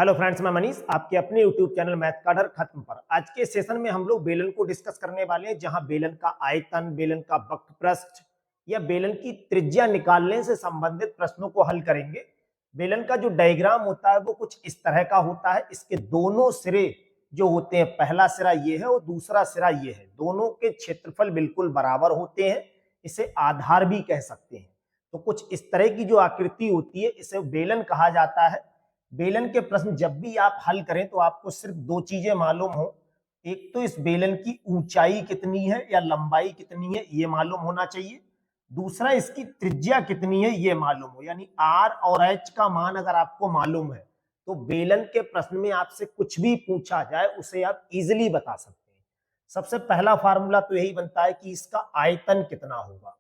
Hello friends, मैं मनीष आपके अपने यूट्यूब चैनल मैथ का डर खत्म पर। आज के सेशन में हम लोग बेलन को डिस्कस करने वाले हैं, जहां बेलन का आयतन, बेलन का वक्रपृष्ठ या बेलन की त्रिज्या निकालने से संबंधित प्रश्नों को हल करेंगे। बेलन का जो डायग्राम होता है वो कुछ इस तरह का होता है। इसके दोनों सिरे जो होते हैं, पहला सिरा ये है और दूसरा सिरा ये है, दोनों के क्षेत्रफल बिल्कुल बराबर होते हैं। इसे आधार भी कह सकते हैं। तो कुछ इस तरह की जो आकृति होती है इसे बेलन कहा जाता है। बेलन के प्रश्न जब भी आप हल करें तो आपको सिर्फ दो चीजें मालूम हो। एक तो इस बेलन की ऊंचाई कितनी है या लंबाई कितनी है ये मालूम होना चाहिए। दूसरा इसकी त्रिज्या कितनी है ये मालूम हो, यानी आर और एच का मान अगर आपको मालूम है तो बेलन के प्रश्न में आपसे कुछ भी पूछा जाए उसे आप इजिली बता सकते हैं। सबसे पहला फार्मूला तो यही बनता है कि इसका आयतन कितना होगा।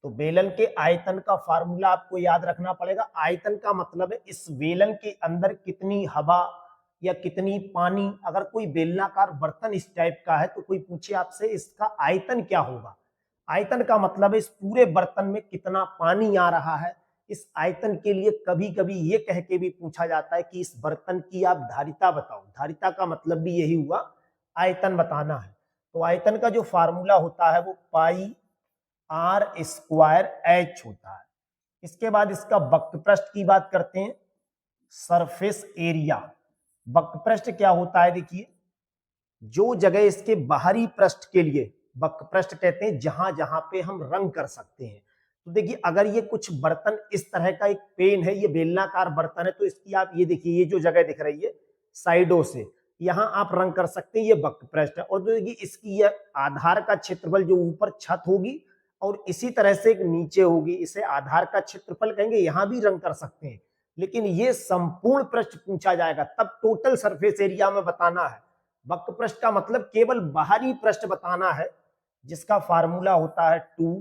तो बेलन के आयतन का फार्मूला आपको याद रखना पड़ेगा। आयतन का मतलब है इस बेलन के अंदर कितनी हवा या कितनी पानी। अगर कोई बेलनाकार बर्तन इस टाइप का है तो कोई पूछे आपसे इसका आयतन क्या होगा। आयतन का मतलब है इस पूरे बर्तन में कितना पानी आ रहा है। इस आयतन के लिए कभी कभी ये कह के भी पूछा जाता है कि इस बर्तन की आप धारिता बताओ। धारिता का मतलब भी यही हुआ, आयतन बताना है। तो आयतन का जो फार्मूला होता है वो पाई आर स्क्वायर एच होता है। इसके बाद इसका वक्रपृष्ठ की बात करते हैं, सरफेस एरिया। वक्रपृष्ठ क्या होता है, देखिए जो जगह इसके बाहरी पृष्ठ के लिए वक्रपृष्ठ कहते हैं, जहां जहां पे हम रंग कर सकते हैं। तो देखिए अगर ये कुछ बर्तन इस तरह का एक पेन है, ये बेलनाकार बर्तन है, तो इसकी आप ये देखिए, ये जो जगह दिख रही है साइडों से यहां आप रंग कर सकते हैं, ये वक्रपृष्ठ है। और देखिए इसकी ये आधार का क्षेत्रफल जो ऊपर छत होगी और इसी तरह से एक नीचे होगी, इसे आधार का क्षेत्रफल कहेंगे, यहां भी रंग कर सकते हैं। लेकिन ये संपूर्ण पृष्ठ पूछा जाएगा तब टोटल सरफेस एरिया में बताना है। वक्रपृष्ठ का मतलब केवल बाहरी पृष्ठ बताना है, जिसका फार्मूला होता है 2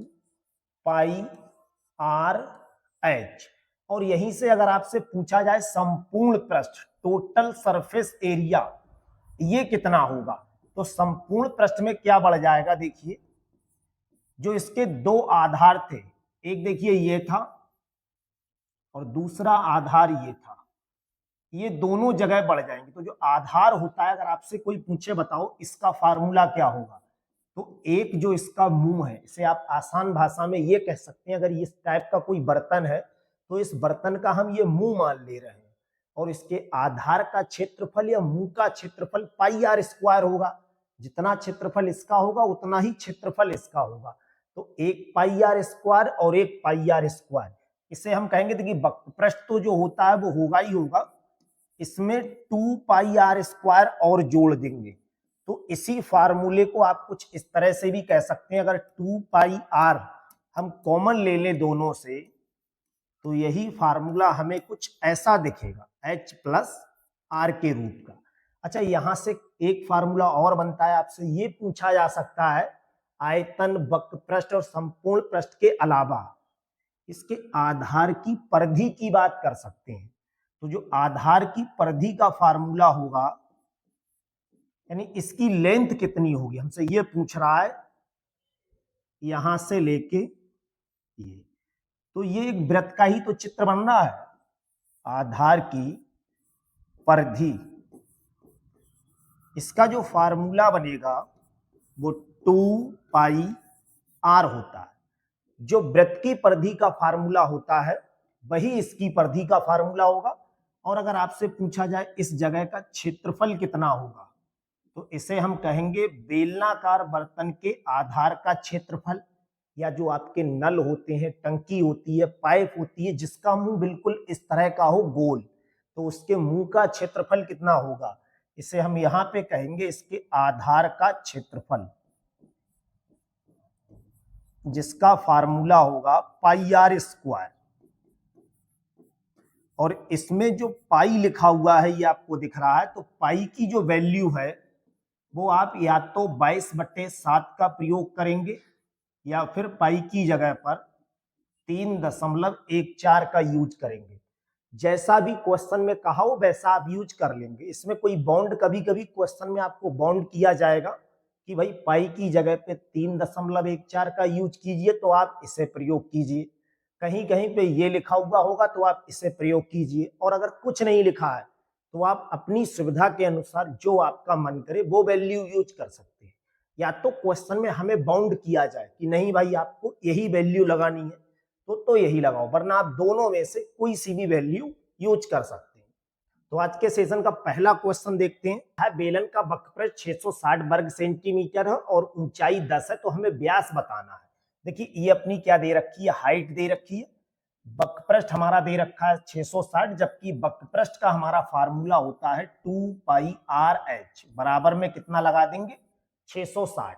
पाई आर एच। और यहीं से अगर आपसे पूछा जाए संपूर्ण पृष्ठ, टोटल सरफेस एरिया, ये कितना होगा, तो संपूर्ण पृष्ठ में क्या बढ़ जाएगा, देखिए जो इसके दो आधार थे, एक देखिए ये था और दूसरा आधार ये था, ये दोनों जगह बढ़ जाएंगे। तो जो आधार होता है, अगर आपसे कोई पूछे बताओ इसका फार्मूला क्या होगा, तो एक जो इसका मुंह है, इसे आप आसान भाषा में ये कह सकते हैं, अगर इस टाइप का कोई बर्तन है तो इस बर्तन का हम ये मुंह मान ले रहे हैं और इसके आधार का क्षेत्रफल या मुंह का क्षेत्रफल पाई आर स्क्वायर होगा। जितना क्षेत्रफल इसका होगा उतना ही क्षेत्रफल इसका होगा। तो एक पाई आर स्क्वायर और एक पाई आर स्क्वायर, इसे हम कहेंगे। देखिए वक्रपृष्ठ तो जो होता है वो होगा ही होगा, इसमें 2 पाई आर स्क्वायर और जोड़ देंगे। तो इसी फार्मूले को आप कुछ इस तरह से भी कह सकते हैं, अगर 2 पाई आर हम कॉमन ले लें दोनों से तो यही फार्मूला हमें कुछ ऐसा दिखेगा, H प्लस आर के रूप का। अच्छा, यहां से एक फार्मूला और बनता है, आपसे ये पूछा जा सकता है आयतन, वक्रपृष्ठ और संपूर्ण पृष्ठ के अलावा इसके आधार की परिधि की बात कर सकते हैं। तो जो आधार की परिधि का फार्मूला होगा, यानी इसकी लेंथ कितनी होगी, हमसे ये पूछ रहा है, यहां से लेके ये, तो ये एक वृत्त का ही तो चित्र बन रहा है। आधार की परिधि, इसका जो फार्मूला बनेगा वो 2 पाई आर होता है। जो वृत्त की परिधि का फार्मूला होता है वही इसकी परिधि का फार्मूला होगा। और अगर आपसे पूछा जाए इस जगह का क्षेत्रफल कितना होगा, तो इसे हम कहेंगे बेलनाकार बर्तन के आधार का क्षेत्रफल, या जो आपके नल होते हैं, टंकी होती है, पाइप होती है, जिसका मुंह बिल्कुल इस तरह का हो गोल, तो उसके मुंह का क्षेत्रफल कितना होगा, इसे हम यहां पे कहेंगे इसके आधार का क्षेत्रफल, जिसका फार्मूला होगा पाई आर स्क्वायर। और इसमें जो पाई लिखा हुआ है ये आपको दिख रहा है, तो पाई की जो वैल्यू है वो आप या तो 22/7 का प्रयोग करेंगे या फिर पाई की जगह पर 3.14 का यूज करेंगे। जैसा भी क्वेश्चन में कहा हो वैसा आप यूज कर लेंगे। इसमें कोई बाउंड, कभी कभी क्वेश्चन में आपको बाउंड किया जाएगा कि भाई पाई की जगह पे 3.14 का यूज कीजिए, तो आप इसे प्रयोग कीजिए। कहीं कहीं पे ये लिखा हुआ होगा तो आप इसे प्रयोग कीजिए। और अगर कुछ नहीं लिखा है तो आप अपनी सुविधा के अनुसार जो आपका मन करे वो वैल्यू यूज कर सकते हैं। या तो क्वेश्चन में हमें बाउंड किया जाए कि नहीं भाई आपको यही वैल्यू लगानी है तो यही लगाओ, वरना आप दोनों में से कोई सी भी वैल्यू यूज कर सकते हैं। तो आज के सेशन का पहला क्वेश्चन देखते हैं। है बेलन का वक्रपृष्ठ 660 वर्ग सेंटीमीटर है और ऊंचाई 10 है, तो हमें व्यास बताना है। देखिए ये अपनी क्या दे रखी है, हाइट दे रखी है। वक्रपृष्ठ हमारा दे रखा है 660, जबकि वक्रपृष्ठ का हमारा फार्मूला होता है 2 पाई आर एच, बराबर में कितना लगा देंगे 660।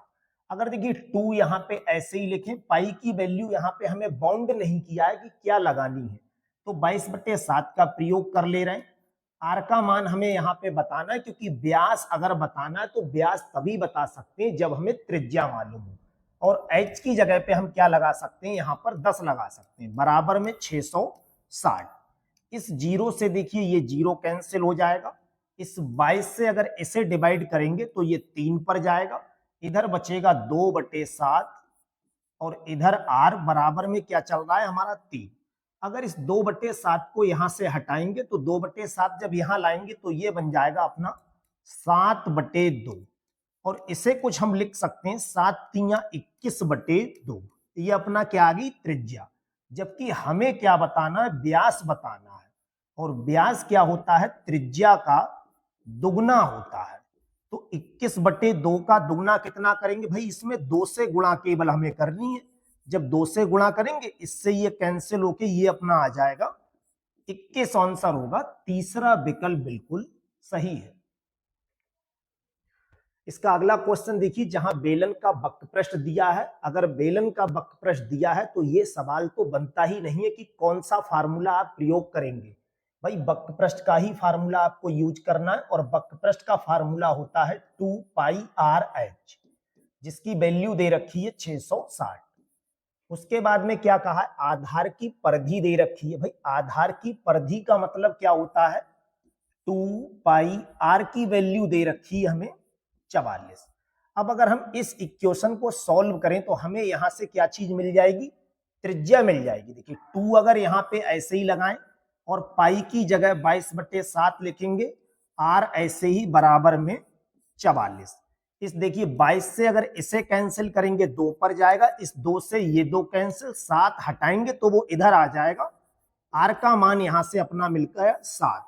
अगर देखिए 2 यहाँ पे ऐसे ही लिखें, पाई की वैल्यू यहाँ पे हमें बाउंड नहीं किया है कि क्या लगानी है, तो 22/7 का प्रयोग कर ले रहे हैं। आर का मान हमें यहाँ पे बताना है, क्योंकि व्यास अगर बताना है तो व्यास तभी बता सकते हैं जब हमें त्रिज्या मालूम हो। और h की जगह पे हम क्या लगा सकते हैं, यहाँ पर 10 लगा सकते हैं, बराबर में 660। इस जीरो से देखिए ये जीरो कैंसिल हो जाएगा। इस 22 से अगर इसे डिवाइड करेंगे तो ये 3 पर जाएगा, इधर बचेगा 2/7 और इधर r बराबर में क्या चल रहा है हमारा 3। अगर इस 2/7 को यहां से हटाएंगे तो 2/7 जब यहां लाएंगे तो ये बन जाएगा अपना 7/2, और इसे कुछ हम लिख सकते हैं 7×3=21/2। ये अपना क्या आ गई त्रिज्या। जबकि हमें क्या बताना है, व्यास बताना है, और व्यास क्या होता है, त्रिज्या का दुगना होता है। तो 21/2 का दुगना कितना करेंगे भाई, इसमें 2 से गुणा केवल हमें करनी है। जब 2 से गुणा करेंगे इससे ये कैंसिल होके ये अपना आ जाएगा 21 आंसर होगा। तीसरा विकल्प बिल्कुल सही है। इसका अगला क्वेश्चन देखिए, जहां बेलन का वक्रपृष्ठ दिया है। अगर बेलन का वक्रपृष्ठ दिया है तो ये सवाल तो बनता ही नहीं है कि कौन सा फार्मूला आप प्रयोग करेंगे। भाई वक्रपृष्ठ का ही फार्मूला आपको यूज करना है, और वक्रपृष्ठ का फार्मूला होता है 2 पाई आर एच, जिसकी वैल्यू दे रखी है 660। उसके बाद में क्या कहा है, आधार की परिधि दे रखी है। भाई आधार की परिधि का मतलब क्या होता है, 2 पाई आर की वैल्यू दे रखी है हमें 44। अब अगर हम इस इक्वेशन को सॉल्व करें तो हमें यहां से क्या चीज मिल जाएगी, त्रिज्या मिल जाएगी। देखिए 2 अगर यहाँ पे ऐसे ही लगाएं और पाई की जगह 22/7 लिखेंगे, आर ऐसे ही बराबर में 44। इस देखिए 22 से अगर इसे कैंसिल करेंगे 2 पर जाएगा, इस 2 से ये 2 कैंसिल, 7 हटाएंगे तो वो इधर आ जाएगा। आर का मान यहां से अपना मिलकर 7।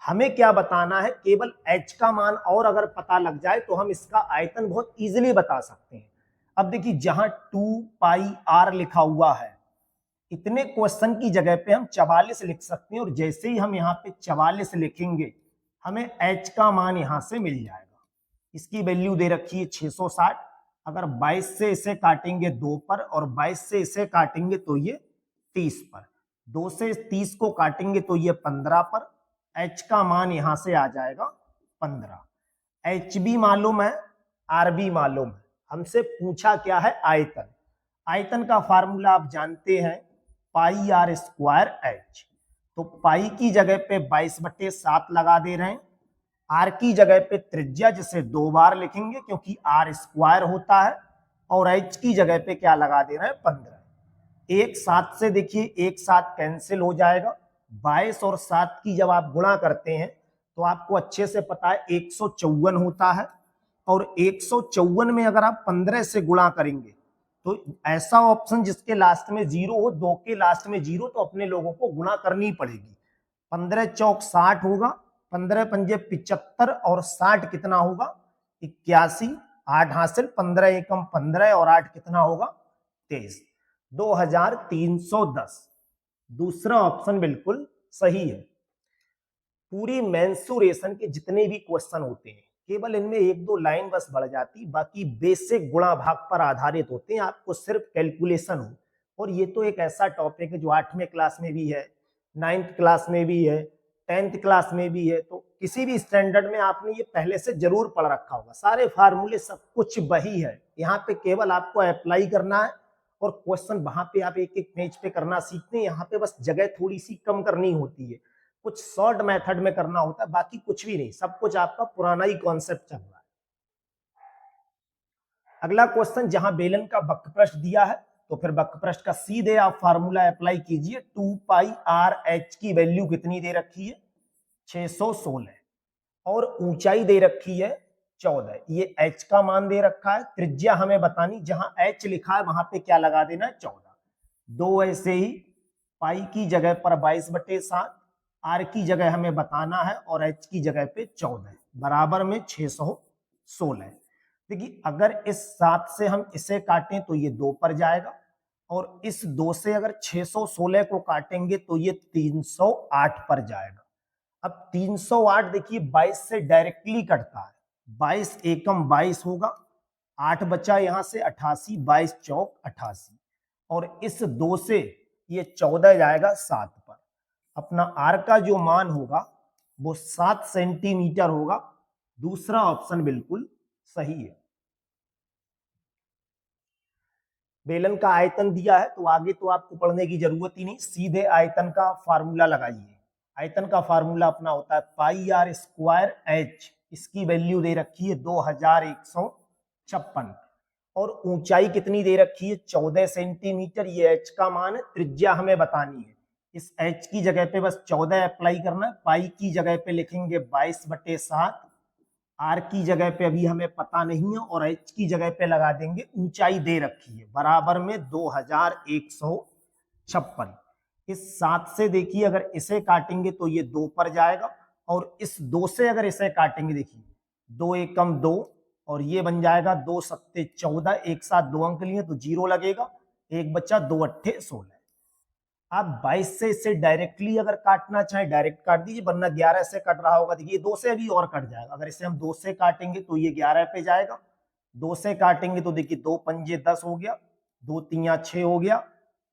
हमें क्या बताना है, केवल h का मान और अगर पता लग जाए तो हम इसका आयतन बहुत इजीली बता सकते हैं। अब देखिए जहां 2 पाई r लिखा हुआ है, इतने क्वेश्चन की जगह पे हम 44 लिख सकते हैं, और जैसे ही हम यहाँ पे 44 लिखेंगे हमें h का मान यहां से मिल जाएगा। इसकी वैल्यू दे रखी है 660। अगर 22 से इसे काटेंगे 2 पर और 22 से इसे काटेंगे तो ये 30 पर, 2 से 30 को काटेंगे तो ये 15 पर, h का मान यहां से आ जाएगा 15। h भी मालूम है, r भी मालूम है। हमसे पूछा क्या है, आयतन। आयतन का फार्मूला आप जानते हैं, पाई आर स्क्वायर एच। तो पाई की जगह पे 22/7 लगा दे रहे हैं, आर की जगह पे त्रिज्या जिसे 2 बार लिखेंगे क्योंकि आर स्क्वायर होता है, और एच की जगह पे क्या लगा दे रहे हैं 15। एक 7 से देखिए एक 7 कैंसिल हो जाएगा। 22 और 7 की जब आप गुणा करते हैं तो आपको अच्छे से पता है 154 होता है, और 154 में अगर आप 15 से गुणा करेंगे तो ऐसा ऑप्शन जिसके लास्ट में 0 हो, 2 के लास्ट में 0, तो अपने लोगों को गुणा करनी पड़ेगी। 15 चौक 60 होगा, 15 पंजे 75, और 60 कितना होगा 81। 8 हासिल, 15 एकम 15, और 8 कितना होगा 23, 2310। दूसरा ऑप्शन बिल्कुल सही है। पूरी मेंसुरेशन के जितने भी क्वेश्चन होते हैं, केवल इनमें 1-2 लाइन बस बढ़ जाती, बाकी बेसिक गुणा भाग पर आधारित होते हैं, आपको सिर्फ कैलकुलेशन हो। और ये तो एक ऐसा टॉपिक है जो 8वीं क्लास में भी है, 9th क्लास में भी है, 10th क्लास में भी है, तो किसी भी स्टैंडर्ड में आपने ये पहले से जरूर पढ़ रखा होगा। सारे फार्मूले सब कुछ वही है, यहाँ पे केवल आपको अप्लाई करना है, और क्वेश्चन वहां पे आप एक एक पेज पे करना सीखते हैं। यहाँ पे बस जगह थोड़ी सी कम करनी होती है, कुछ शॉर्ट मेथड में करना होता है, बाकी कुछ भी नहीं, सब कुछ आपका पुराना ही कॉन्सेप्ट चल रहा है। अगला क्वेश्चन, जहां बेलन का वक्रपृष्ठ दिया है तो फिर वक्रपृष्ठ का सीधे आप फार्मूला अप्लाई कीजिए। 2 पाई आर एच की वैल्यू कितनी दे रखी है 616 और ऊंचाई दे रखी है 14। ये h का मान दे रखा है, त्रिज्या हमें बतानी, जहां h लिखा है वहां पे क्या लगा देना है 14। दो ऐसे ही पाई की जगह पर 22/7, r की जगह हमें बताना है और h की जगह पे 14 बराबर में 616। देखिए अगर इस 7 से हम इसे काटें तो ये 2 पर जाएगा और इस 2 से अगर 616 को काटेंगे तो ये 308 पर जाएगा। अब 308 देखिए 22 से डायरेक्टली कटता है, 22 एकम 22 होगा, 8 बचा यहां से 88, 22 चौक 88 और इस 2 से ये 14 जाएगा 7 पर। अपना आर का जो मान होगा वो 7 सेंटीमीटर होगा। दूसरा ऑप्शन बिल्कुल सही है। बेलन का आयतन दिया है तो आगे तो आपको पढ़ने की जरूरत ही नहीं, सीधे आयतन का फार्मूला लगाइए। आयतन का फार्मूला अपना होता है पाई आर स्क्वायर एच, इसकी वैल्यू दे रखी है 2156 और ऊंचाई कितनी दे रखी है 14 सेंटीमीटर। ये एच का मान है, त्रिज्या हमें बतानी है। इस एच की जगह पे बस 14 अप्लाई करना है, पाई की जगह पे लिखेंगे 22/7, आर की जगह पे अभी हमें पता नहीं है और एच की जगह पे लगा देंगे ऊंचाई दे रखी है बराबर में 2156। इस 7 से देखिए अगर इसे काटेंगे तो ये 2 पर जाएगा और इस 2 से अगर इसे काटेंगे देखिए 2 एकम 2 और ये बन जाएगा 2 सत्ते 14, एक साथ 2 अंक लिए तो 0 लगेगा, एक बच्चा 2 अट्ठे 16। आप 22 से इसे डायरेक्टली अगर काटना चाहे डायरेक्ट काट दीजिए, वरना 11 से कट रहा होगा, देखिए 2 से अभी और कट जाएगा। अगर इसे हम 2 से काटेंगे तो ये 11 पे जाएगा, 2 से काटेंगे तो देखिए 2 पंजे 10 हो गया, 2 तिया 6 हो गया,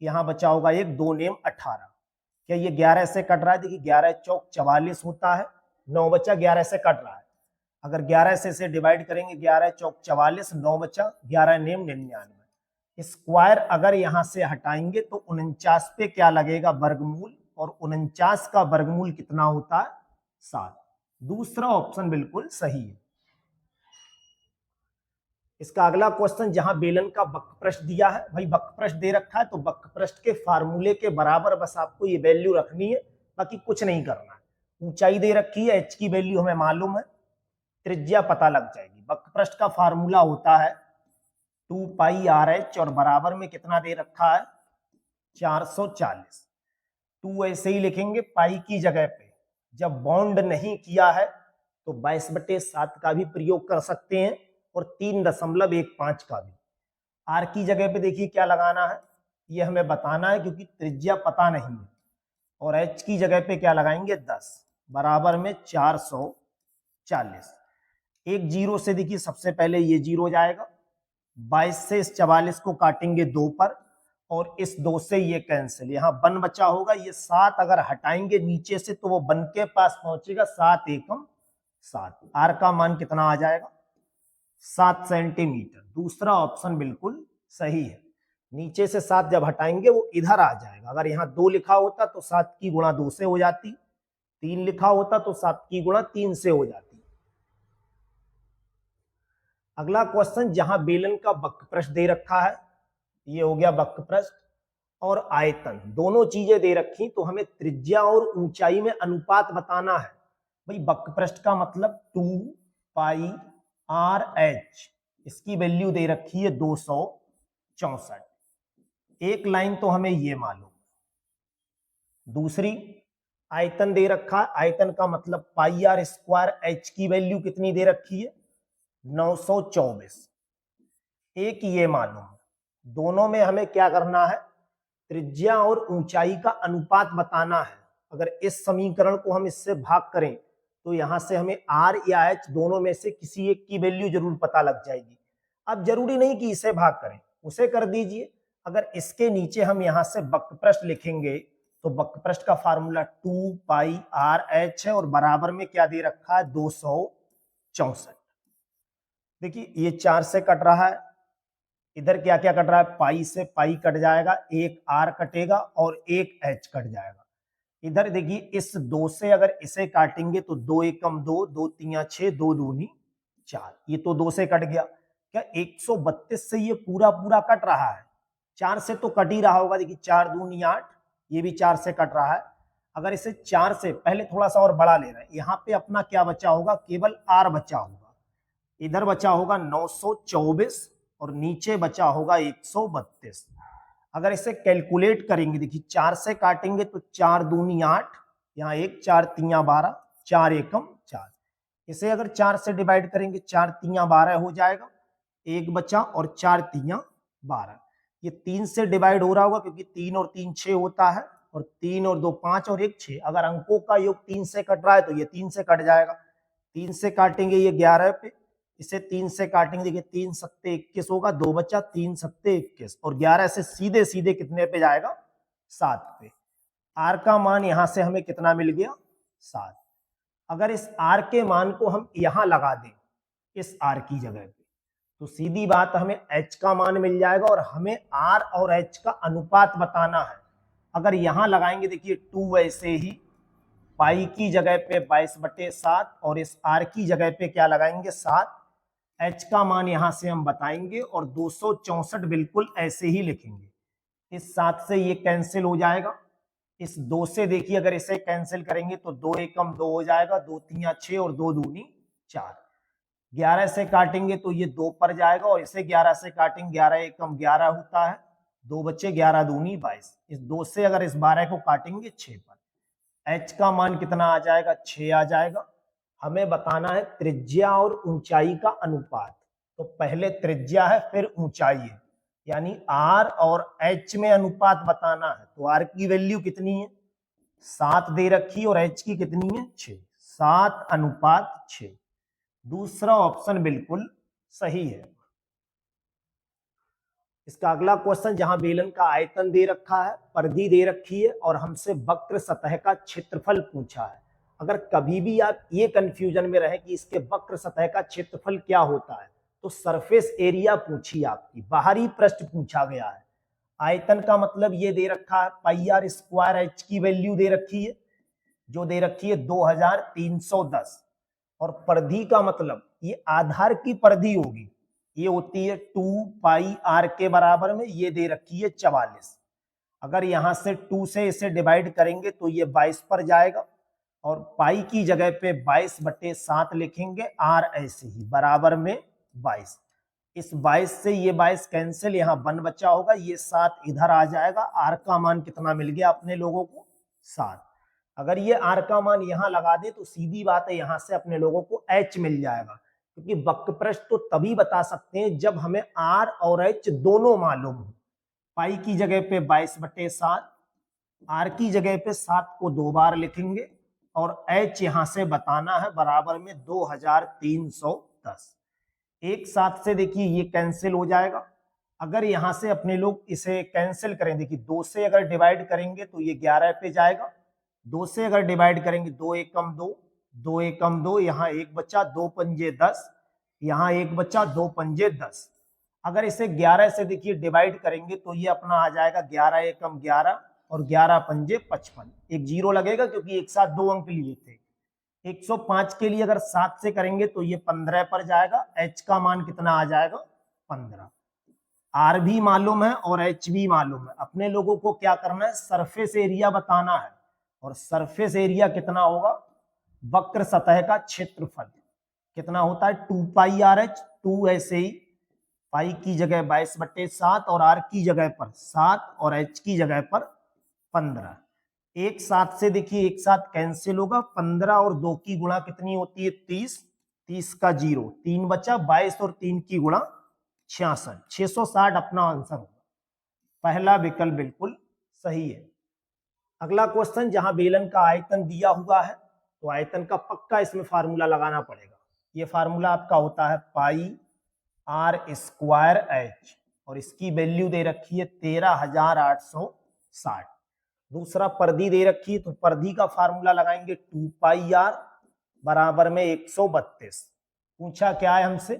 यहाँ बचा होगा एक, 2 नेम 18। क्या ये 11 से कट रहा है? देखिए 11 चौक 44 होता है, 9 बचा 11 से कट रहा है। अगर 11 से इसे डिवाइड करेंगे 11 चौक 44, 9 बचा, 11 नेम 99। स्क्वायर अगर यहां से हटाएंगे तो 49 पे क्या लगेगा वर्गमूल, और 49 का वर्गमूल कितना होता है 7। दूसरा ऑप्शन बिल्कुल सही है। इसका अगला क्वेश्चन, जहां बेलन का वक्रपृष्ठ दिया है, भाई वक्रपृष्ठ दे रखा है तो वक्रपृष्ठ के फार्मूले के बराबर बस आपको ये वैल्यू रखनी है, बाकी कुछ नहीं करना है। ऊंचाई दे रखी है, एच की वैल्यू हमें मालूम है, त्रिज्या पता लग जाएगी। वक्रपृष्ठ का फार्मूला होता है 2 पाई आर एच और बराबर में कितना दे रखा है 440। 2 ऐसे ही लिखेंगे पाई की जगह पे, जब बॉन्ड नहीं किया है तो 22/7 का भी प्रयोग कर सकते हैं और 3.15 का भी। आर की जगह पे देखिए क्या लगाना है, ये हमें बताना है क्योंकि त्रिज्या पता नहीं है, और एच की जगह पे क्या लगाएंगे 10 बराबर में 440। एक जीरो से देखिए सबसे पहले ये जीरो जाएगा, 22 से इस 44 को काटेंगे 2 पर और इस 2 से ये कैंसिल, यहाँ 1 बचा होगा, ये 7 अगर हटाएंगे नीचे से तो वो 1 के पास पहुंचेगा, 7 एकम 7। आर का मान कितना आ जाएगा 7 सेंटीमीटर। दूसरा ऑप्शन बिल्कुल सही है। नीचे से 7 जब हटाएंगे वो इधर आ जाएगा। अगर यहाँ 2 लिखा होता तो 7 की गुणा 2 से हो जाती, 3 लिखा होता तो 7 की गुणा 3 से हो जाती। अगला क्वेश्चन, जहां बेलन का वक्रपृष्ठ दे रखा है, ये हो गया वक्रपृष्ठ और आयतन, दोनों चीजें दे रखी, तो हमें त्रिज्या और ऊंचाई में अनुपात बताना है। भाई वक्रपृष्ठ का मतलब 2 पाई आर एच, इसकी वैल्यू दे रखी है 264। एक लाइन तो हमें ये मालूम। दूसरी, आयतन दे रखा है, आयतन का मतलब पाई आर स्क्वायर एच की वैल्यू कितनी दे रखी है 924। एक ये मालूम। दोनों में हमें क्या करना है, त्रिज्या और ऊंचाई का अनुपात बताना है। अगर इस समीकरण को हम इससे भाग करें तो यहां से हमें आर या एच दोनों में से किसी एक की वैल्यू जरूर पता लग जाएगी। अब जरूरी नहीं कि इसे भाग करें, उसे कर दीजिए। अगर इसके नीचे हम यहां से वक्रपृष्ठ लिखेंगे तो वक्रपृष्ठ का फार्मूला 2 पाई आर एच है और बराबर में क्या दे रखा है 264। देखिए ये 4 से कट रहा है, इधर क्या क्या कट रहा है, पाई से पाई कट जाएगा, एक आर कटेगा और एक एच कट जाएगा। इधर देखिए इस 2 से अगर इसे काटेंगे तो 2 एकम 2, 2 तिया 6, 2 दूनी 4, ये तो 2 से कट गया। क्या 132 से ये पूरा पूरा कट रहा है, 4 से तो कट ही रहा होगा। देखिए 4 दूनी 8, ये भी 4 से कट रहा है। अगर इसे 4 से पहले थोड़ा सा और बड़ा ले रहे हैं, यहाँ पे अपना क्या बचा होगा, केवल r बचा होगा। इधर बचा होगा 924 और नीचे बचा होगा 132। अगर इसे कैलकुलेट करेंगे, देखिए 4 से काटेंगे तो 4 दूनी 8, यहाँ 1 4 3 12, 4 एकम 4। इसे अगर 4 से डिवाइड करेंगे, 4 3 12 हो जाएगा, 1 बचा और 4 3 12। ये 3 से डिवाइड हो रहा होगा क्योंकि 3 और 3 6 होता है, और 3 और 2 5 और 1 6। अगर अंकों का योग 3 से कट रहा है तो ये 3 से कट जाएगा। 3 से काटेंगे ये 11 पे, इसे 3 से काटेंगे, देखिए 3 सत्ते 21 होगा, 2 बचा, 3 सत्ते 21, और 11 से सीधे सीधे कितने पे जाएगा, 7 पे। आर का मान यहां से हमें कितना मिल गया, 7। अगर इस आर के मान को हम यहां लगा दें, इस आर की जगह पे, तो सीधी बात हमें एच का मान मिल जाएगा, और हमें आर और एच का अनुपात बताना है। अगर यहां लगाएंगे, देखिए 2 ऐसे ही, पाई की जगह पे 22/7, और इस आर की जगह पे क्या लगाएंगे, 7। एच का मान यहां से हम बताएंगे, और 264 बिल्कुल ऐसे ही लिखेंगे। इस 7 से ये कैंसिल हो जाएगा, इस 2 से देखिए अगर इसे कैंसिल करेंगे तो 2 एकम 2 हो जाएगा, 2 3 6 और 2 दूनी 4। 11 से काटेंगे तो ये 2 पर जाएगा, और इसे 11 से काटेंगे, 11 एकम 11 होता है, 2 बच्चे, 11 दूनी 22। इस 2 से अगर इस 12 को काटेंगे 6 पर, एच का मान कितना आ जाएगा, 6 आ जाएगा। हमें बताना है त्रिज्या और ऊंचाई का अनुपात। तो पहले त्रिज्या है, फिर ऊंचाई है, यानी आर और एच में अनुपात बताना है। तो आर की वैल्यू कितनी है, 7 दे रखी, और एच की कितनी है, 6। 7:6। दूसरा ऑप्शन बिल्कुल सही है। इसका अगला क्वेश्चन, जहां बेलन का आयतन दे रखा है, परिधि दे रखी है, और हमसे वक्र सतह का क्षेत्रफल पूछा है। अगर कभी भी आप ये कंफ्यूजन में रहे कि इसके वक्र सतह का क्षेत्रफल क्या होता है, तो सरफेस एरिया पूछी आपकी, बाहरी पृष्ठ पूछा गया है। आयतन का मतलब ये दे रखा है πr², एच की वैल्यू दे रखी है, जो दे रखी है 2310। और परिधि का मतलब ये आधार की परिधि होगी, ये होती है 2πr के बराबर में, ये दे रखी है 44। अगर यहां से 2 से इसे डिवाइड करेंगे तो ये 22 पर जाएगा, और पाई की जगह पे 22/7 लिखेंगे, आर ऐसे ही बराबर में 22। इस 22 से ये 22 कैंसिल, यहाँ 1 बचा होगा, ये 7 इधर आ जाएगा। आर का मान कितना मिल गया अपने लोगों को, 7। अगर ये आर का मान यहां लगा दे तो सीधी बात है, यहां से अपने लोगों को एच मिल जाएगा, क्योंकि वक्र पृष्ठ तो तभी बता सकते हैं जब हमें आर और एच दोनों मालूम हो। पाई की जगह पे 22/7, आर की जगह पे 7 को 2 बार लिखेंगे, और एच यहां से बताना है बराबर में 2310। एक साथ से देखिए ये कैंसिल हो जाएगा। अगर यहां से अपने लोग इसे कैंसिल करें, देखिए 2 से अगर डिवाइड करेंगे तो ये 11 पे जाएगा, 2 से अगर डिवाइड करेंगे, 2 एकम 2, 2 एकम 2, यहाँ 1 बच्चा, 2 पंजे 10, यहाँ 1 बच्चा, 2 पंजे 10। अगर इसे 11 से देखिए डिवाइड करेंगे तो ये अपना आ जाएगा 11 एकम 11 और 11 पंजे 55। एक जीरो लगेगा क्योंकि एक साथ 2 अंक लिए थे। 105 के लिए अगर 7 से करेंगे तो ये 15 पर जाएगा। एच का मान कितना आ जाएगा, 15। आर भी मालूम है और एच भी मालूम है। अपने लोगों को क्या करना है, सरफेस एरिया बताना है, और सरफेस एरिया कितना होगा, वक्र सतह का क्षेत्रफल कितना होता है, 2πRH। 2 ऐसे ही, पाई की जगह 22/7 और आर की जगह पर 7 और एच की जगह पर 15। एक साथ से देखिए एक साथ कैंसिल होगा, 15 और 2 की गुणा कितनी होती है, 30। 30 का 0, 3 बचा, 22 और 3 की गुणा 66। 660 अपना आंसर होगा। पहला विकल्प बिल्कुल सही है। अगला क्वेश्चन, जहां बेलन का आयतन दिया हुआ है तो आयतन का पक्का इसमें फार्मूला लगाना पड़ेगा। ये फार्मूला आपका होता है πr²h, और इसकी वैल्यू दे रखी है 13,860। दूसरा परिधि दे रखी है, तो परिधि का फार्मूला लगाएंगे 2πr बराबर में 132। पूछा क्या है हमसे,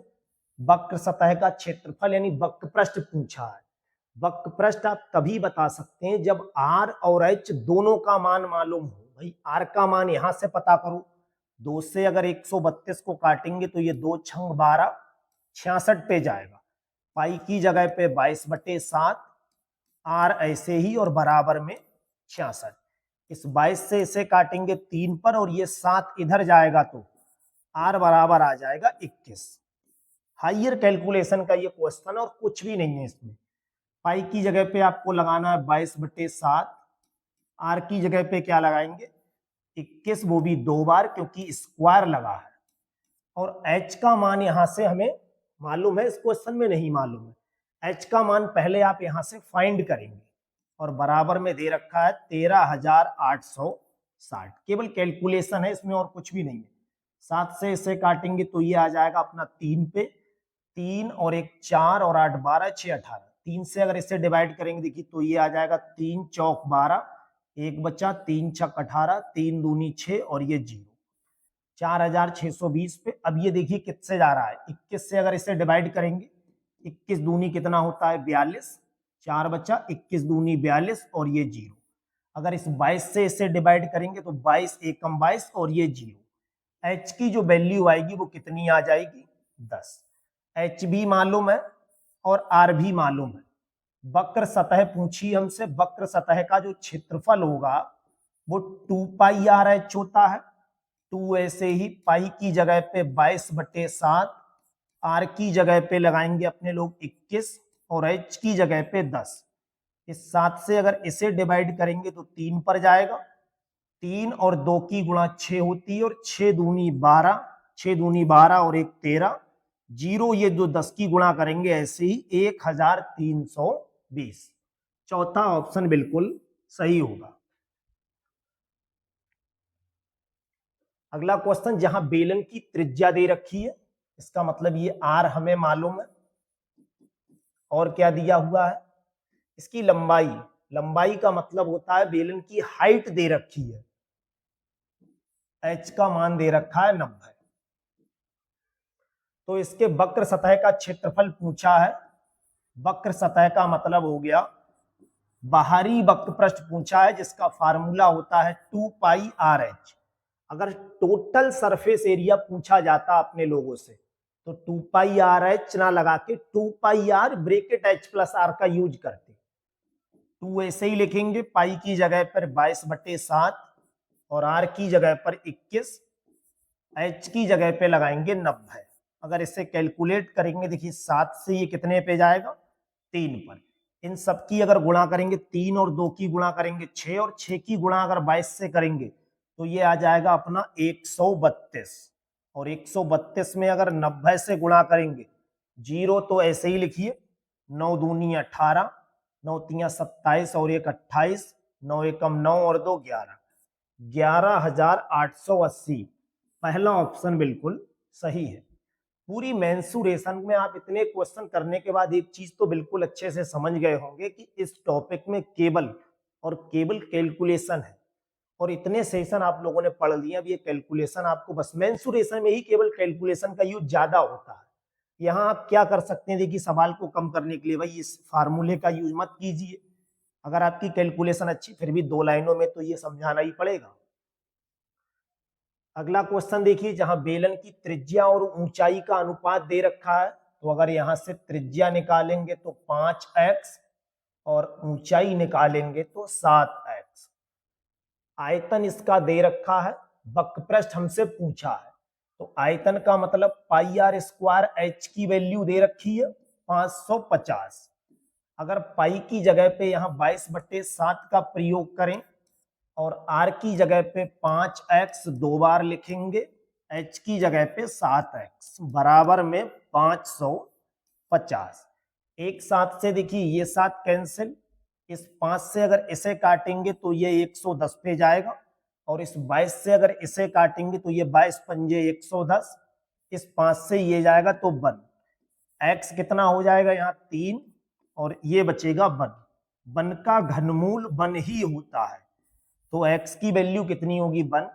वक्र सतह का क्षेत्रफल यानी वक्र पृष्ठ पूछा है। वक्र पृष्ठ आप तभी बता सकते हैं जब आर और एच दोनों का मान मालूम हो। भाई आर का मान यहां से पता करो, 2 से अगर 132 को काटेंगे तो ये 2 छंग 12, 66 पे जाएगा। पाई की जगह पे 22/7, आर ऐसे ही और बराबर में 66। इस 22 से इसे काटेंगे 3 पर और ये 7 इधर जाएगा तो r बराबर आ जाएगा 21। हाइयर कैलकुलेशन का ये क्वेश्चन और कुछ भी नहीं है इसमें। पाई की जगह पे आपको लगाना है 22/7, r की जगह पे क्या लगाएंगे 21, वो भी 2 बार क्योंकि स्क्वायर लगा है। और h का मान यहां से हमें मालूम है, इस क्वेश्चन में नहीं मालूम है। h का मान पहले आप यहां से फाइंड करेंगे और बराबर में दे रखा है 13,860। केवल कैलकुलेशन है इसमें और कुछ भी नहीं है। 7 से इसे काटेंगे तो ये आ जाएगा अपना 3 पे, 3 और 1 4 और 8 12 6 18। 3 से अगर इसे डिवाइड करेंगे देखिए तो ये आ जाएगा 3 चौक 12, एक बचा 3 छक 18, 3 दूनी 6 और ये 0, 4,620 पे। अब ये देखिए किससे जा रहा है 21 से, अगर इसे डिवाइड करेंगे 21 दूनी कितना होता है 42, 4 बचा 21 दूनी 42 और ये 0। अगर इस 22 से इसे डिवाइड करेंगे तो 22 एकम 22 और ये 0। h की जो वैल्यू आएगी वो कितनी आ जाएगी 10। h भी मालूम है और r भी मालूम है। वक्र सतह पूछी हमसे, वक्र सतह का जो क्षेत्रफल होगा वो 2 पाई r h होता है। 2 ऐसे ही पाई की जगह पे 22/7, r की जगह पे लगाएंगे अपने लोग 21 और h की जगह पे 10। इस 7 से अगर इसे डिवाइड करेंगे तो 3 पर जाएगा, 3 और 2 की गुणा 6 होती है और 6 दूनी 12, 6 दूनी 12 और 1 13, 0 ये जो 10 की गुणा करेंगे ऐसे ही 1320। चौथा ऑप्शन बिल्कुल सही होगा। अगला क्वेश्चन, जहां बेलन की त्रिज्या दे रखी है, इसका मतलब ये r हमें मालूम है और क्या दिया हुआ है इसकी लंबाई। लंबाई का मतलब होता है बेलन की हाइट दे रखी है, h का मान दे रखा है 90। तो इसके वक्र सतह का क्षेत्रफल पूछा है। वक्र सतह का मतलब हो गया बाहरी वक्र पृष्ठ पूछा है जिसका फार्मूला होता है 2 पाई आर एच। अगर टोटल सरफेस एरिया पूछा जाता अपने लोगों से तो 2 पाई आर एच ना लगा के 2 pi R bracket H plus R का यूज करते। 2 ऐसे ही लिखेंगे, पाई की जगह पर 22/7 और आर की जगह पर 21, एच की जगह पे लगाएंगे 90। अगर इसे कैलकुलेट करेंगे देखिए 7 से ये कितने पे जाएगा 3 पर। इन सब की अगर गुणा करेंगे 3 और 2 की गुणा करेंगे 6 और 6 की गुणा अगर 22 से करेंगे तो ये आ जाएगा अपना 132। और 132 में अगर 90 से गुणा करेंगे, 0 तो ऐसे ही लिखिए, 9 दूनी 18, 9 तिया 27 और 1 28, 9 एकम 9 और 2 11, 11,880। पहला ऑप्शन बिल्कुल सही है। पूरी मेंसुरेशन में आप इतने क्वेश्चन करने के बाद एक चीज तो बिल्कुल अच्छे से समझ गए होंगे कि इस टॉपिक में केवल और केवल कैलकुलेशन है। और इतने सेशन आप लोगों ने पढ़ लिए, अब ये कैलकुलेशन आपको बस मेंसुरेशन में ही केवल कैलकुलेशन का यूज ज्यादा होता है। यहाँ आप क्या कर सकते हैं, देखिए सवाल को कम करने के लिए भाई इस फार्मूले का यूज मत कीजिए। अगर आपकी कैलकुलेशन अच्छी फिर भी 2 लाइनों में तो ये समझाना ही पड़ेगा। अगला क्वेश्चन देखिए, जहां बेलन की त्रिज्या और ऊंचाई का अनुपात दे रखा है, तो अगर यहां से त्रिज्या निकालेंगे तो 5x और ऊंचाई निकालेंगे तो 7x। आयतन इसका दे रखा है, वक्रपृष्ठ हमसे पूछा है, तो आयतन का मतलब पाई आर स्क्वायर, h की वैल्यू दे रखी है 550। अगर पाई की जगह पे यहाँ 22/7 का प्रयोग करें और r की जगह पे 5x 2 बार लिखेंगे, h की जगह पे 7x बराबर में 550। एक 7 से देखिए ये 7 कैंसिल, इस 5 से अगर इसे काटेंगे तो ये 110 पे जाएगा और इस 22 से अगर इसे काटेंगे तो ये 22 पंजे 110, इस 5 से ये जाएगा तो 1, x कितना हो जाएगा यहाँ 3 और ये बचेगा 1। 1 का घनमूल 1 ही होता है, तो x की वैल्यू कितनी होगी 1।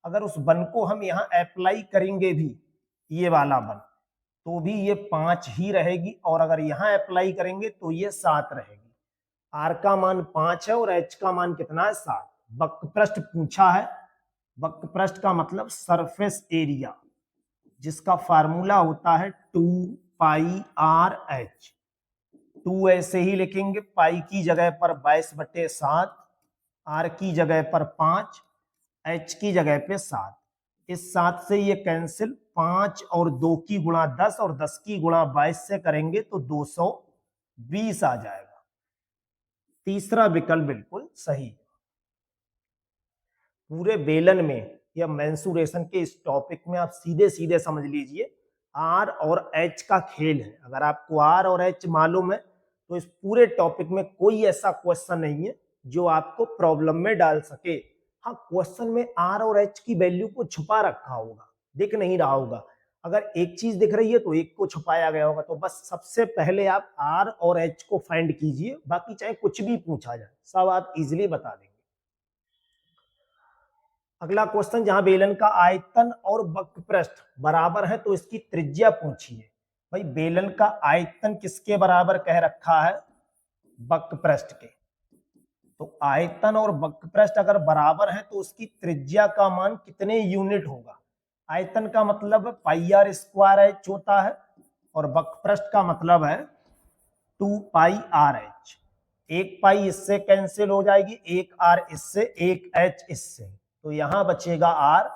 अगर उस 1 को हम यहाँ अप्लाई करेंगे भी, ये वाला 1, तो भी ये 5 ही रहेगी और अगर यहाँ अप्लाई करेंगे तो ये 7 रहेगी। r का मान 5 है और h का मान कितना है 7। वक्रपृष्ठ पूछा है, वक्रपृष्ठ का मतलब सरफेस एरिया जिसका फार्मूला होता है 2 पाई आर एच। 2 ऐसे ही लिखेंगे, पाई की जगह पर 22/7 आर की जगह पर 5, एच की जगह पे 7। इस 7 से ये कैंसिल, 5 और 2 की गुणा 10 और 10 की गुणा 22 से करेंगे तो 220 आ जाएगा। तीसरा विकल्प बिल्कुल सही। पूरे बेलन में या मेंसुरेशन के इस टॉपिक में आप सीधे सीधे समझ लीजिए, आर और एच का खेल है। अगर आपको आर और एच मालूम है तो इस पूरे टॉपिक में कोई ऐसा क्वेश्चन नहीं है जो आपको प्रॉब्लम में डाल सके। हाँ, क्वेश्चन में आर और एच की वैल्यू को छुपा रखा होगा, दिख नहीं रहा होगा। अगर एक चीज दिख रही है तो एक को छुपाया गया होगा। तो बस सबसे पहले आप आर और एच को फाइंड कीजिए, बाकी चाहे कुछ भी पूछा जाए सब आप इजिली बता देंगे। अगला क्वेश्चन, जहां बेलन का आयतन और वक्र पृष्ठ बराबर है तो इसकी त्रिज्या पूछिए। भाई बेलन का आयतन किसके बराबर कह रखा है? वक्र पृष्ठ के। तो आयतन और वक्र पृष्ठ अगर बराबर है तो उसकी त्रिज्या का मान कितने यूनिट होगा? आयतन का मतलब पाई आर स्क्वायर एच होता है और वक्र पृष्ठ का मतलब है 2 पाई आर एच। एक पाई इससे कैंसिल हो जाएगी, एक आर इससे, एक एच इससे, तो यहां बचेगा आर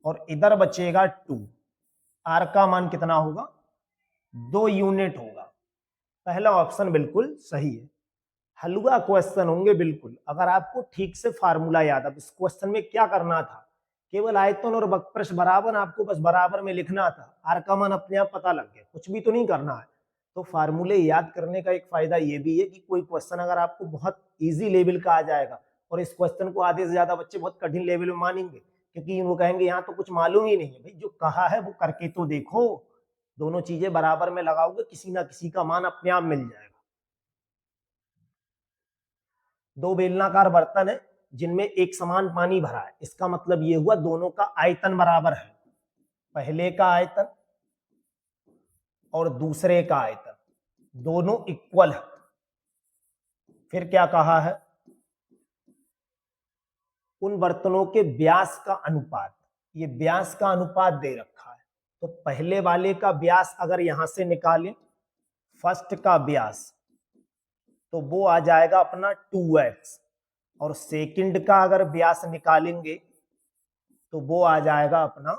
और इधर बचेगा 2। आर का मान कितना होगा? 2 यूनिट होगा। पहला ऑप्शन बिल्कुल सही है। हलवा क्वेश्चन होंगे बिल्कुल, अगर आपको ठीक से फार्मूला याद। अब इस क्वेश्चन में क्या करना था, केवल आयतन और वक्र पृष्ठ बराबर, आपको बस बराबर में लिखना था। आर का मान अपने आप पता लग गया, कुछ भी तो नहीं करना है। तो फार्मूले याद करने का एक फायदा ये भी है कि कोई क्वेश्चन अगर आपको बहुत इजी लेवल का आ जाएगा और इस क्वेश्चन को आधे से ज्यादा बच्चे बहुत कठिन लेवल में मानेंगे, क्योंकि वो कहेंगे यहाँ तो कुछ मालूम ही नहीं है। भाई जो कहा है वो करके तो देखो, दोनों चीजें बराबर में लगाओगे किसी ना किसी का मान अपने आप मिल जाएगा। दो बेलनाकार बर्तन है जिनमें एक समान पानी भरा है, इसका मतलब ये हुआ दोनों का आयतन बराबर है। पहले का आयतन और दूसरे का आयतन दोनों इक्वल है। फिर क्या कहा है? उन बर्तनों के व्यास का अनुपात, ये व्यास का अनुपात दे रखा है। तो पहले वाले का व्यास अगर यहां से निकालें, फर्स्ट का व्यास, तो वो आ जाएगा अपना 2x, और सेकंड का अगर व्यास निकालेंगे तो वो आ जाएगा अपना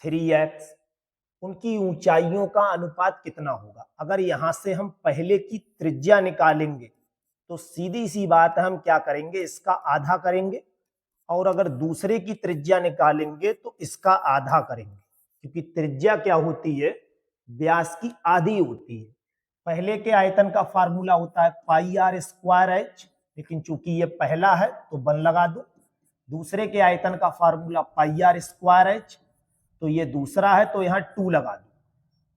3x। उनकी ऊंचाइयों का अनुपात कितना होगा? अगर यहां से हम पहले की त्रिज्या निकालेंगे तो सीधी सी बात है, हम क्या करेंगे, इसका आधा करेंगे, और अगर दूसरे की त्रिज्या निकालेंगे तो इसका आधा करेंगे, क्योंकि त्रिज्या क्या होती है? व्यास की आधी होती है। पहले के आयतन का फार्मूला होता है पाई आर स्क्वायर एच, लेकिन चूंकि ये पहला है तो 1 लगा दो। दूसरे के आयतन का formula pi r square h, तो ये दूसरा है तो यहाँ 2 लगा दो।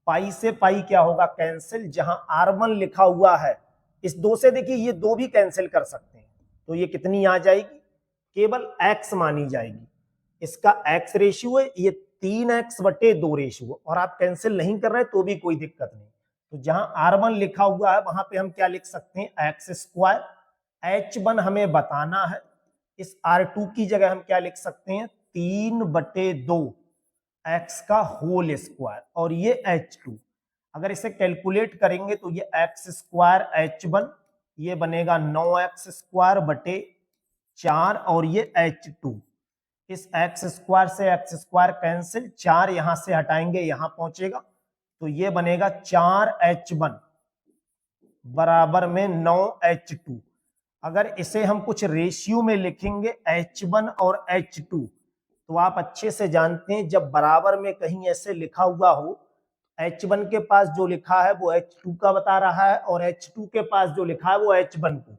पाई से पाई क्या होगा? कैंसिल। जहां R1 लिखा हुआ है, इस 2 से देखिए ये 2 भी कैंसिल कर सकते हैं, तो ये कितनी आ जाएगी? केवल x मानी जाएगी। इसका x रेशियो है, ये 3x/2 रेशियो, और आप कैंसिल नहीं कर रहे तो भी कोई दिक्कत नहीं। तो जहां R1 लिखा हुआ है वहां पे हम क्या लिख सकते हैं? x square. H1 हमें बताना है, इस R2 की जगह हम क्या लिख सकते हैं? 3/2 x का होल स्क्वायर, और ये H2। अगर इसे कैलकुलेट करेंगे तो ये x स्क्वायर H1, ये बनेगा 9x स्क्वायर बटे 4, और ये H2। इस x स्क्वायर से x स्क्वायर कैंसिल, 4 यहां से हटाएंगे यहां पहुंचेगा, तो ये बनेगा 4H1 बराबर में 9H2। अगर इसे हम कुछ रेशियो में लिखेंगे H1 और H2, तो आप अच्छे से जानते हैं जब बराबर में कहीं ऐसे लिखा हुआ हो, H1 के पास जो लिखा है वो H2 का बता रहा है, और H2 के पास जो लिखा है वो H1 को।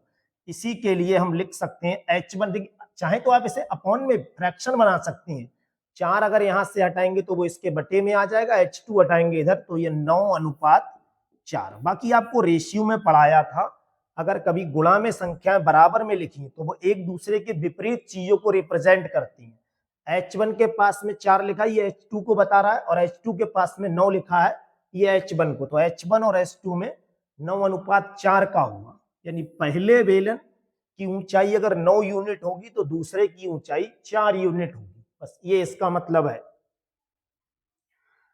इसी के लिए हम लिख सकते हैं H1, चाहे तो आप इसे अपॉन में फ्रैक्शन बना सकते हैं। 4 अगर यहां से हटाएंगे तो वो इसके बटे में आ जाएगा, H2 हटाएंगे इधर तो ये 9:4। बाकी आपको रेशियो में पढ़ाया था, अगर कभी गुणा में संख्याएं बराबर में लिखी तो वो एक दूसरे के विपरीत चीजों को रिप्रेजेंट करती हैं। H1 के पास में 4 लिखा है, ये H2 को बता रहा है, और H2 के पास में 9 लिखा है, ये H1 को। तो H1 और H2 में 9:4 का होगा, यानी पहले बेलन की ऊंचाई अगर 9 यूनिट होगी तो दूसरे की ऊंचाई 4 यूनिट होगी। बस ये इसका मतलब है।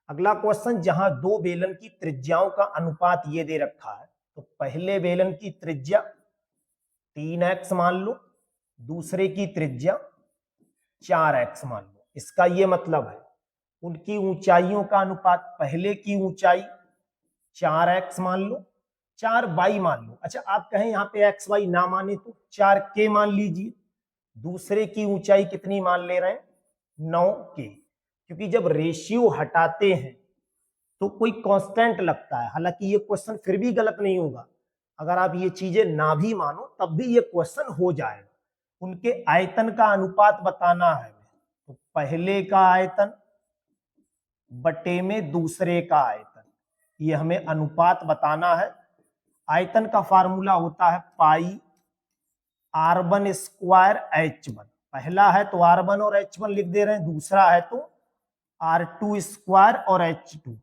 अगला क्वेश्चन, जहां दो बेलन की त्रिज्याओं का अनुपात ये दे रखा है, तो पहले बेलन की त्रिज्या 3x मान लो, दूसरे की त्रिज्या 4x मान लो। इसका ये मतलब है उनकी ऊंचाइयों का अनुपात, पहले की ऊंचाई 4x मान लो, 4y मान लो। अच्छा आप कहें यहाँ पे xy ना माने तो 4k मान लीजिए। दूसरे की ऊंचाई कितनी मान ले रहे हैं, 9k। क्योंकि जब रेशियो हटाते हैं तो कोई कांस्टेंट लगता है। हालांकि ये क्वेश्चन फिर भी गलत नहीं होगा, अगर आप ये चीजें ना भी मानो तब भी ये क्वेश्चन हो जाएगा। उनके आयतन का अनुपात बताना है, तो पहले का आयतन बटे में दूसरे का आयतन, ये हमें अनुपात बताना है। आयतन का फार्मूला होता है पाई r1 स्क्वायर h1। पहला है तो r1 और h1 लिख दे रहे हैं, दूसरा है तो r2 स्क्वायर और h2।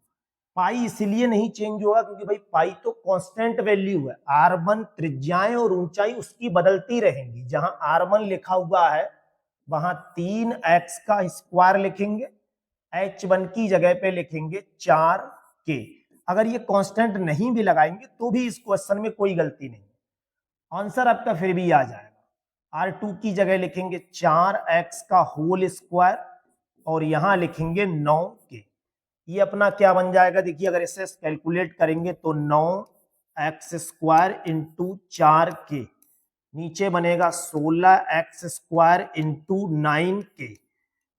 पाई इसलिए नहीं चेंज होगा क्योंकि भाई पाई तो कांस्टेंट वैल्यू है। r1 त्रिज्याएं और ऊंचाई उसकी बदलती रहेंगी। जहां r1 लिखा हुआ है वहां 3x का स्क्वायर लिखेंगे, h1 की जगह पे लिखेंगे 4k। अगर ये कांस्टेंट नहीं भी लगाएंगे तो भी इस क्वेश्चन में कोई गलती नहीं, आंसर आपका फिर भी आ जाएगा। r2 की जगह लिखेंगे 4x का होल स्क्वायर और यहां लिखेंगे 9k। ये अपना क्या बन जाएगा, देखिए अगर इसे कैलकुलेट करेंगे तो 9x स्क्वायर इंटू 4k, नीचे बनेगा 16x स्क्वायर इंटू 9k।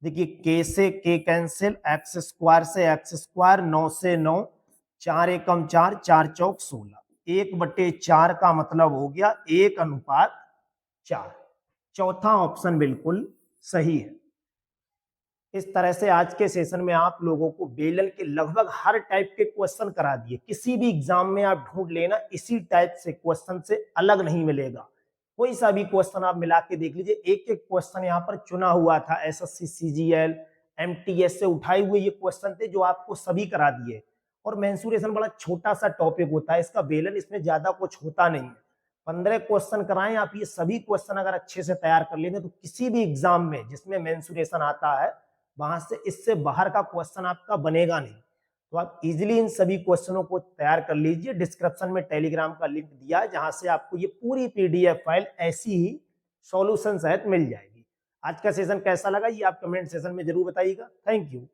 देखिए k से k कैंसिल, x स्क्वायर से x स्क्वायर, 9 से 9, 4 एकम 4, 4 चौक 16, 1/4 का मतलब हो गया 1:4। चौथा ऑप्शन बिल्कुल सही है। इस तरह से आज के सेशन में आप लोगों को बेलन के लगभग हर टाइप के क्वेश्चन करा दिए। किसी भी एग्जाम में आप ढूंढ लेना, इसी टाइप से क्वेश्चन से अलग नहीं मिलेगा। कोई सा भी क्वेश्चन आप मिला के देख लीजिए, एक एक क्वेश्चन यहाँ पर चुना हुआ था। एसएससी, सीजीएल, एमटीएस से उठाए हुए ये क्वेश्चन थे जो आपको सभी करा दिए। और मेंसुरेशन बड़ा छोटा सा टॉपिक होता है इसका, बेलन इसमें ज्यादा कुछ होता नहीं है। 15 क्वेश्चन कराएं आप, ये सभी क्वेश्चन अगर अच्छे से तैयार कर लेंगे तो किसी भी एग्जाम में जिसमें मेंसुरेशन आता है वहां से इससे बाहर का क्वेश्चन आपका बनेगा नहीं। तो आप इजीली इन सभी क्वेश्चनों को तैयार कर लीजिए। डिस्क्रिप्शन में टेलीग्राम का लिंक दिया है जहां से आपको ये पूरी पीडीएफ फाइल ऐसी ही सॉल्यूशन सहित मिल जाएगी। आज का सेशन कैसा लगा ये आप कमेंट सेशन में जरूर बताइएगा। Thank you.